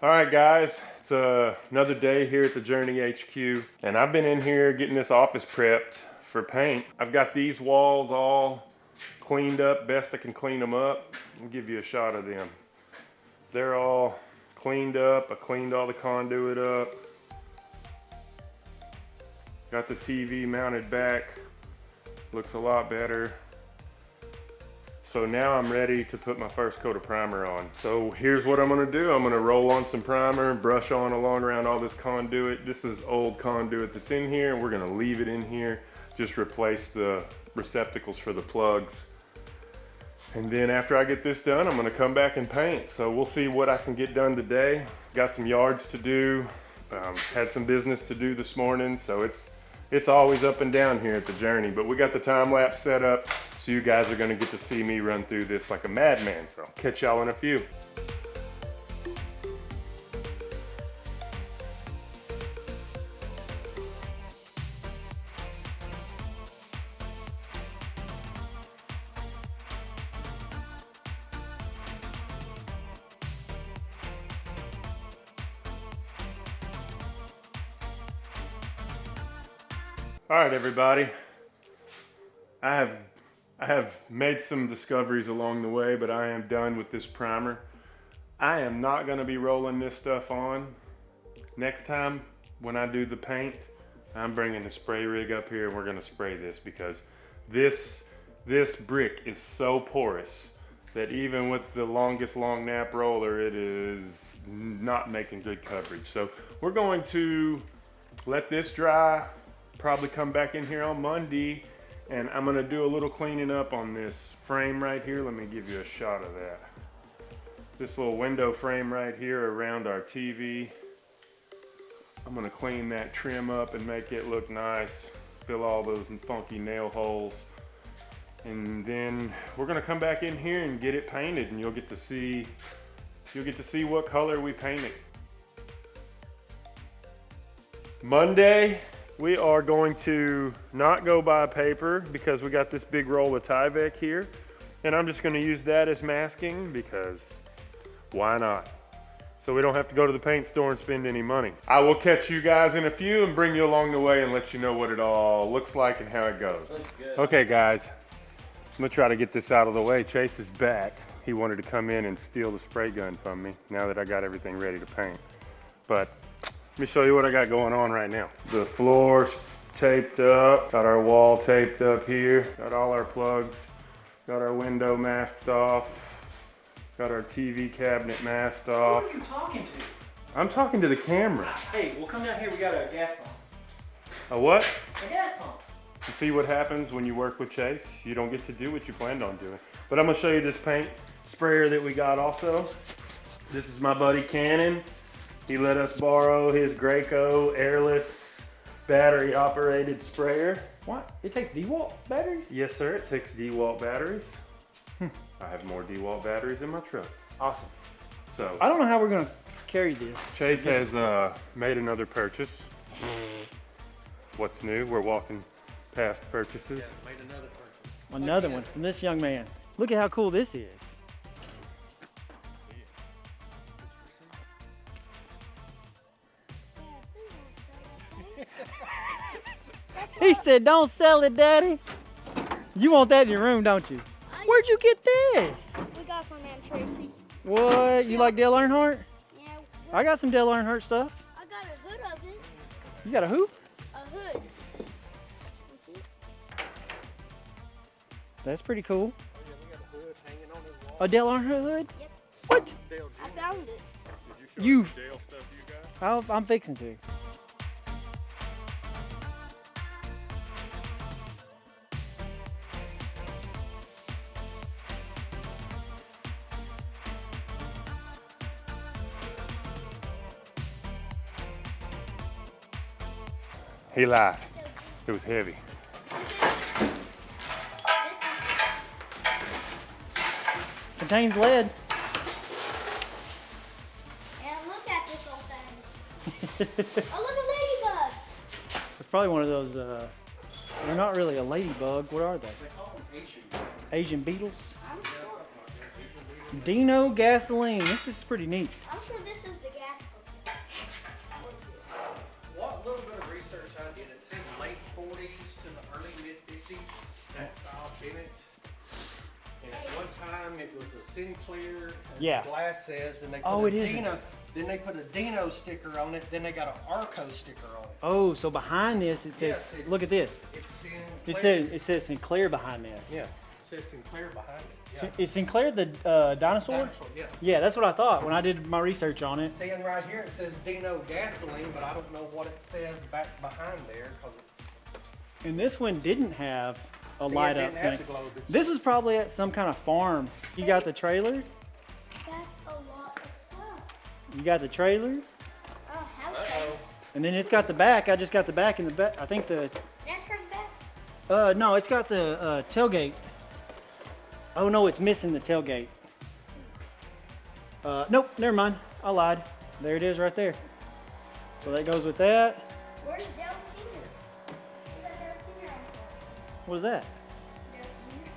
All right, guys, it's another day here at the Journey HQ, and I've been in here getting this office prepped for paint. I've got these walls all cleaned up, best I can clean them up. I'll give you a shot of them. They're all cleaned up. I cleaned all the conduit up. Got the TV mounted back. Looks a lot better. So now I'm ready to put my first coat of primer on. So here's what I'm gonna do. I'm gonna roll on some primer, brush on along around all this conduit. This is old conduit that's in here, and we're gonna leave it in here. Just replace the receptacles for the plugs. And then after I get this done, I'm gonna come back and paint. So we'll see what I can get done today. Got some yards to do. Had some business to do this morning, so it's always up and down here at the Journey, but we got the time lapse set up, so you guys are gonna get to see me run through this like a madman. So catch y'all in a few. All right, everybody. I have made some discoveries along the way, but I am done with this primer. I am not gonna be rolling this stuff on. Next time when I do the paint, I'm bringing the spray rig up here and we're gonna spray this, because this brick is so porous that even with the longest long nap roller, it is not making good coverage. So we're going to let this dry, probably come back in here on Monday, and I'm gonna do a little cleaning up on this frame right here. Let me give you a shot of that. This little window frame right here around our TV. I'm gonna clean that trim up and make it look nice. Fill all those funky nail holes. And then we're gonna come back in here and get it painted, and you'll get to see what color we painted. Monday, we are going to not go buy paper because we got this big roll of Tyvek here, and I'm just gonna use that as masking because why not? So we don't have to go to the paint store and spend any money. I will catch you guys in a few and bring you along the way and let you know what it all looks like and how it goes. Okay, guys, I'm gonna try to get this out of the way. Chase is back. He wanted to come in and steal the spray gun from me now that I got everything ready to paint. But let me show you what I got going on right now. The floor's taped up, got our wall taped up here, got all our plugs, got our window masked off, got our TV cabinet masked off. Who are you talking to? I'm talking to the camera. Hey, we'll come down here, we got a gas pump. A what? A gas pump. You see what happens when you work with Chase? You don't get to do what you planned on doing. But I'm gonna show you this paint sprayer that we got also. This is my buddy Cannon. He let us borrow his Graco airless battery operated sprayer. What? It takes DeWalt batteries? Yes, sir, it takes DeWalt batteries. I have more DeWalt batteries in my truck. Awesome. So I don't know how we're gonna carry this. Chase has made another purchase. What's new? We're walking past purchases. Yeah, made another purchase. Another one from this young man. Look at how cool this is. He said, "Don't sell it, Daddy." You want that in your room, don't you? Where'd you get this? We got from Aunt Tracy's. What? You like Dale Earnhardt? Yeah. I got some Dale Earnhardt stuff. I got a hood of it. You got a who? A hood. You see? That's pretty cool. Oh yeah, we got a hood hanging on his wall. A Dale Earnhardt hood? Yep. What? Dale, I found it. Did You- us the Dale stuff you got? I'm fixing to. He lied. It was heavy. Contains lead. And look at this old thing. Oh, look, a ladybug. It's probably one of those, they're not really a ladybug. What are they? They call them Asian. Asian beetles? I'm sure. Dino gasoline. This is pretty neat. I'm sure this is the gas pump. What little bit of research I did, it said late 40s to the early mid 50s, that style Bennett. And at one time it was a Sinclair, as Yeah. the glass says, then they put Oh, a it is. Dino, then they put a Dino sticker on it, then they got an Arco sticker on it. Oh, so behind this it says, Yes, it's- look at this. It's Sinclair. It says Sinclair behind this. Yeah, it says Sinclair behind it. Si- Yeah. Is Sinclair the dinosaur? Dinosaur, yeah. Yeah, that's what I thought when I did my research on it. Seeing right here, it says Dino gasoline, but I don't know what it says back behind there because it's. And this one didn't have a See, it light up didn't have thing. the globe. It's- This is probably at some kind of farm. You got the trailer? That's a lot of stuff. You got the trailer? Oh, house. Uh-oh. And then it's got the back. I just got the back in the back. I think the, NASCAR's back. no, it's got the tailgate. Oh no, it's missing the tailgate. Nope, never mind. I lied. There it is right there. So that goes with that. Where's Dale Senior? You got Dale Senior out What is that? there. Dale Senior.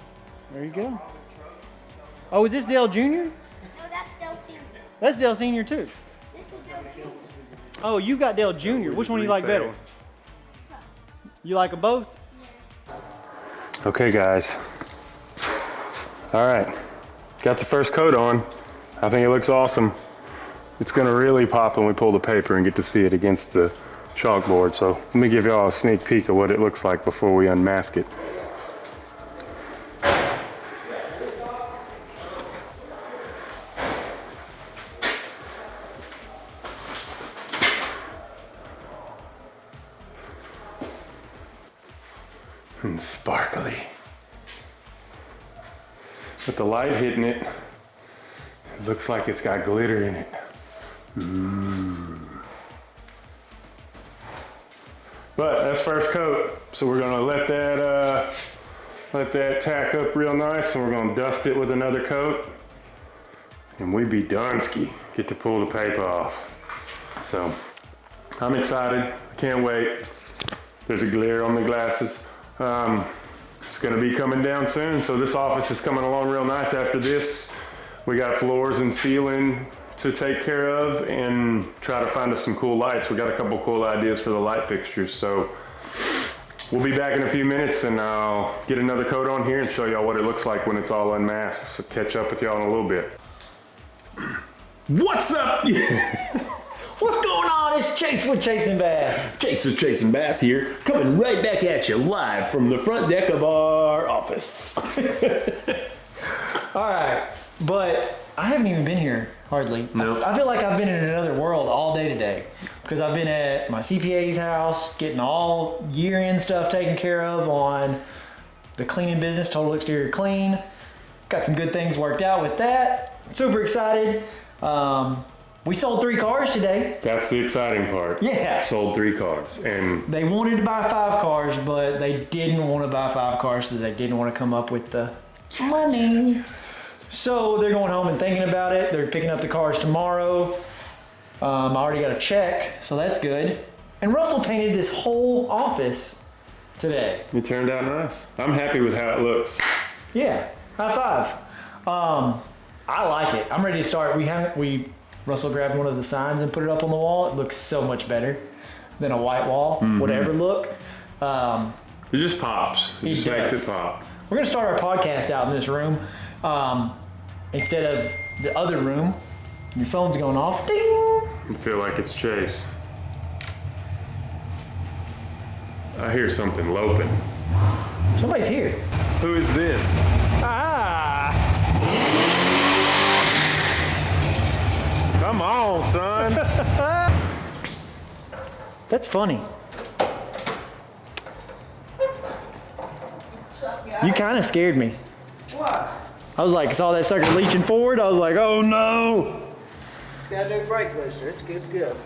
There you go. Oh, is this Dale Jr.? No, that's Dale Senior. That's Dale Sr. too. This is Dale Junior. Oh, you got Dale Jr. Which one do you like better? You like them both? Okay, guys. All right, got the first coat on. I think it looks awesome. It's gonna really pop when we pull the paper and get to see it against the chalkboard. So let me give y'all a sneak peek of what it looks like before we unmask it. And sparkly. With the light hitting it, it looks like it's got glitter in it. But that's first coat, so we're gonna let that tack up real nice, and we're gonna dust it with another coat, and we be doneski. Get to pull the paper off. So I'm excited. I can't wait. There's a glare on the glasses. It's gonna be coming down soon, so this office is coming along real nice after this. We got floors and ceiling to take care of and try to find us some cool lights. We got a couple cool ideas for the light fixtures, so we'll be back in a few minutes and I'll get another coat on here and show y'all what it looks like when it's all unmasked. So catch up with y'all in a little bit. What's up? What's going on? It's Chase with Chasing Bass. Chasing Bass here, coming right back at you live from the front deck of our office. All right, but I haven't even been here hardly. No. I feel like I've been in another world all day today because I've been at my CPA's house getting all year-end stuff taken care of on the cleaning business, Total Exterior Clean. Got some good things worked out with that. Super excited. We sold 3 cars today. That's the exciting part. Yeah. Sold 3 cars and They wanted to buy 5 cars, but they didn't want to buy 5 cars, so they didn't want to come up with the money. So they're going home and thinking about it. They're picking up the cars tomorrow. I already got a check, so that's good. And Russell painted this whole office today. it turned out nice. I'm happy with how it looks. Yeah, high five. I like it. I'm ready to start. Russell grabbed one of the signs and put it up on the wall. It looks so much better than a white wall would ever look. It just pops. It It just makes does. it pop. We're gonna start our podcast out in this room instead of the other room. Your phone's going off. Ding! I feel like it's Chase. I hear something loping. Somebody's here. Who is this? Ah! Come on, son. That's funny. You kind of scared me. Why? I was like, saw that sucker leeching forward. I was like, oh no. It's got a new brake booster. It's good to go.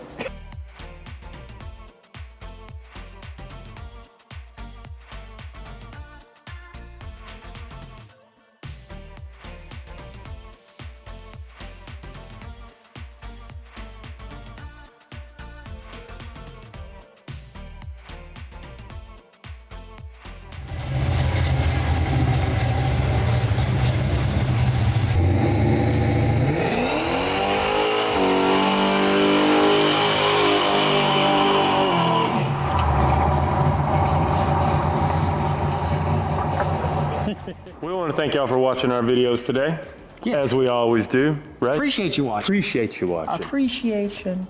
to thank y'all for watching our videos today. Yes. As we always do, right? Appreciate you watching. Appreciate you watching. Appreciation.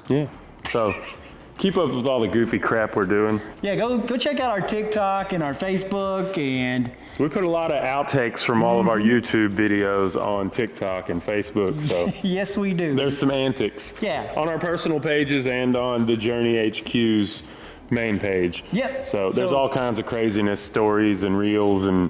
Yeah. So keep up with all the goofy crap we're doing. Yeah, go check out our TikTok and our Facebook, and We put a lot of outtakes from all of our YouTube videos on TikTok and Facebook. So yes, we do. there's some antics. Yeah. On our personal pages and on the Journey HQ's main page. Yep. So there's So- all kinds of craziness, stories and reels, and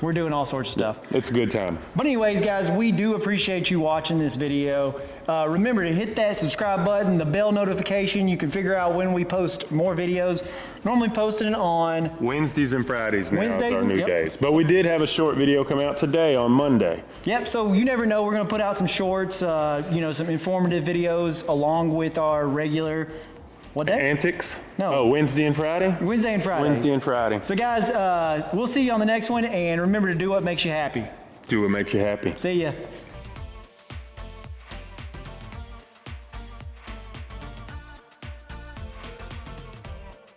We're doing all sorts of stuff. it's a good time. But anyways, guys, we do appreciate you watching this video. Remember to hit that subscribe button, the bell notification. You can figure out when we post more videos. Normally posted on Wednesdays and Fridays now Wednesdays is our and- new yep. days. But we did have a short video come out today on Monday. Yep, so you never know. We're going to put out some shorts, some informative videos along with our regular, what day? Antics? No. Oh, Wednesday and Friday? Wednesday and Friday. Wednesday and Friday. So guys, we'll see you on the next one, and remember to do what makes you happy. Do what makes you happy. See ya.